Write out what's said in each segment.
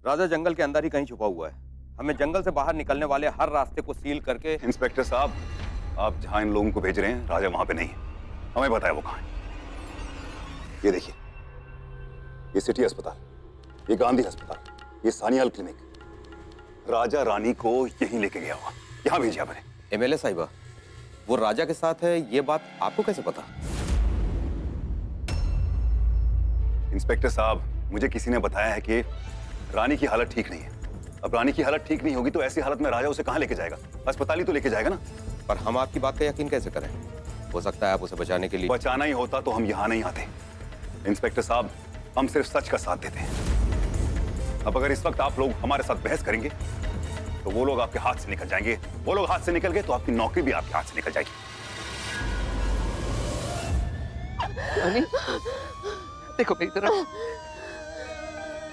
राजा जंगल के अंदर ही कहीं छुपा हुआ है। हमें जंगल से बाहर निकलने वाले हर रास्ते को सील करके। इंस्पेक्टर साहब, आप जहां इन लोगों को भेज रहे हैं, राजा वहां पे नहीं है। हमें बताया वो कहां है। ये देखिए, ये सिटी अस्पताल, ये गांधी अस्पताल, ये सानियाल क्लिनिक, राजा रानी को यहीं लेके गया हुआ, यहां भेजा मैंने। एमएलए साहिबा, वो राजा के साथ है, ये बात आपको कैसे पता? इंस्पेक्टर साहब, मुझे किसी ने बताया है कि रानी की हालत ठीक नहीं है। अब रानी की हालत ठीक नहीं होगी तो ऐसी हालत में राजा उसे कहां लेके जाएगा? अस्पताल ही तो लेके जाएगा ना। पर हम आपकी बात का यकीन कैसे करें? हो सकता है आप उसे बचाने के लिए। बचाना ही होता तो हम यहां नहीं आते। इंस्पेक्टर साहब, हम सिर्फ सच का साथ देते हैं। अब अगर इस वक्त आप लोग हमारे साथ बहस करेंगे तो वो लोग आपके हाथ से निकल जाएंगे। वो लोग हाथ से निकल गए तो आपकी नौकरी भी आपके हाथ से निकल जाएगी। रानी, देखो मेरी तरफ।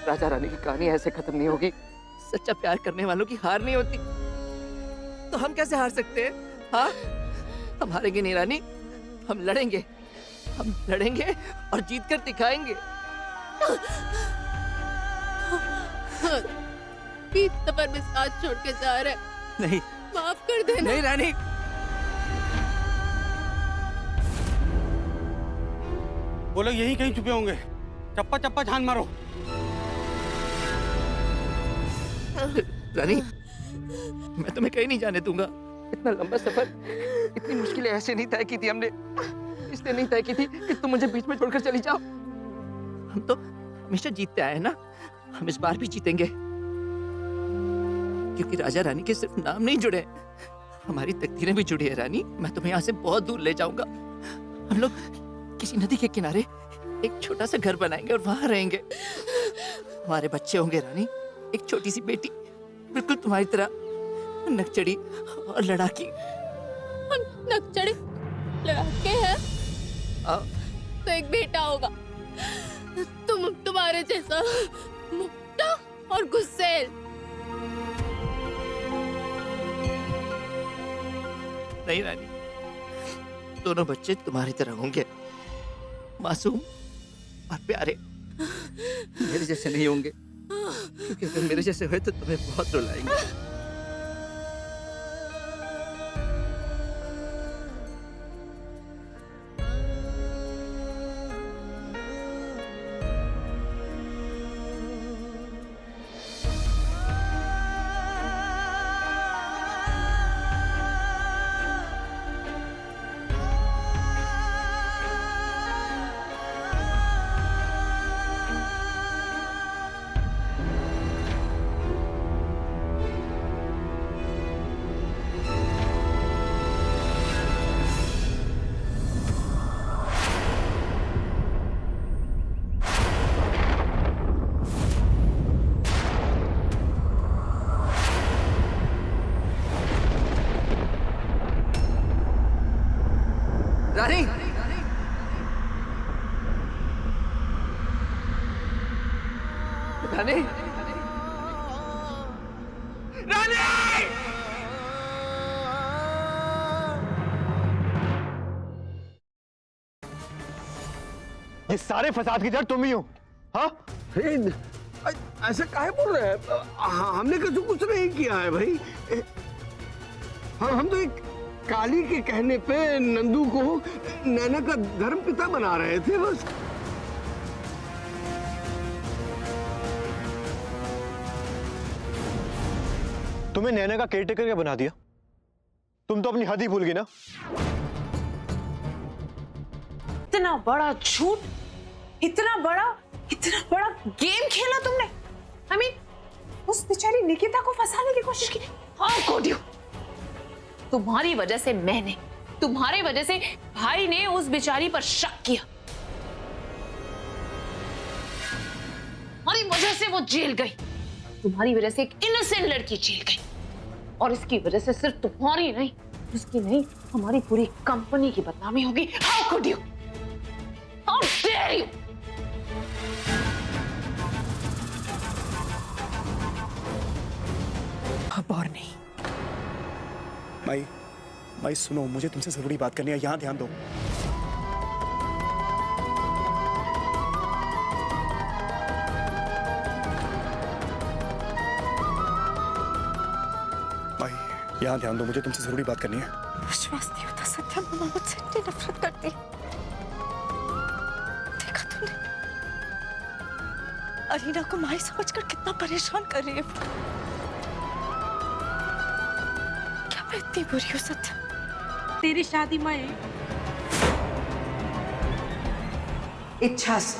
राजा रानी की कहानी ऐसे खत्म नहीं होगी। सच्चा प्यार करने वालों की हार नहीं होती। तो हम कैसे हार सकते हैं? हाँ, हम हारेंगे नहीं रानी, हम लड़ेंगे। हम लड़ेंगे और जीत कर दिखाएंगे। बीच सफर में साथ छोड़ के जा रहा है। नहीं, माफ कर देना। नहीं रानी। वो लोग यहीं कहीं छुपे होंगे। चप्पा चप्पा छान मारो। रानी, मैं तुम्हें कहीं नहीं जाने दूंगा। इतना लंबा सफर, इतनी मुश्किलें ऐसे नहीं तय की थी हमने। इसलिए नहीं तय की थी कि तुम मुझे बीच में छोड़कर चली जाओ। हम तो हमेशा जीतते आए हैं ना, हम इस बार भी जीतेंगे। क्योंकि राजा रानी के सिर्फ नाम नहीं जुड़े, हमारी तकदीरें भी जुड़ी है रानी। मैं तुम्हें यहाँ से बहुत दूर ले जाऊंगा। हम लोग किसी नदी के किनारे एक छोटा सा घर बनाएंगे और वहां रहेंगे। हमारे बच्चे होंगे रानी, एक छोटी सी बेटी, बिल्कुल तुम्हारी तरह नकचड़ी और लड़ाकी। नकचड़े लड़ाके हैं हाँ। तो एक बेटा होगा, तुम्हारे जैसा मुक्ता और गुस्सेल। नहीं रानी, दोनों बच्चे तुम्हारी तरह होंगे, मासूम और प्यारे। मेरे जैसे नहीं होंगे, क्योंकि अगर मेरे जैसे हुए तो तुम्हें बहुत रुलाएंगे। रानी, रानी, रानी! ये सारे फसाद की जड़ तुम ही हो। हाँ, ऐसे काहे बोल रहे हैं? हमने कुछ नहीं किया है भाई। हम तो एक काली के कहने पे नंदू को नैना का धर्म पिता बना रहे थे बस। तुम्हें नैना का केयरटेकर क्या बना दिया? तुम तो अपनी हद ही भूल गई ना। इतना बड़ा झूठ, इतना बड़ा गेम खेला तुमने। I mean, उस बेचारी निकिता को फंसाने की कोशिश की। How could you? तुम्हारी वजह से मैंने, तुम्हारे वजह से भाई ने उस बेचारी पर शक किया। तुम्हारी वजह से वो जेल गई। तुम्हारी वजह से एक इनोसेंट लड़की जेल गई। और इसकी वजह से सिर्फ तुम्हारी नहीं, उसकी नहीं, हमारी पूरी कंपनी की बदनामी होगी। How could you? How dare you? अब और नहीं। माई सुनो, मुझे तुमसे जरूरी बात करनी है, यहाँ ध्यान दो। यहाँ ध्यान दो, मुझे तुमसे जरूरी बात करनी है। विश्वास नहीं होता सत्या, मामा मुझसे इतनी नफरत करती। देखा तुमने अरीना को माई समझकर कितना परेशान कर रही है। क्या मैं इतनी बुरी हूँ सत्या? तेरी शादी मैं इच्छा से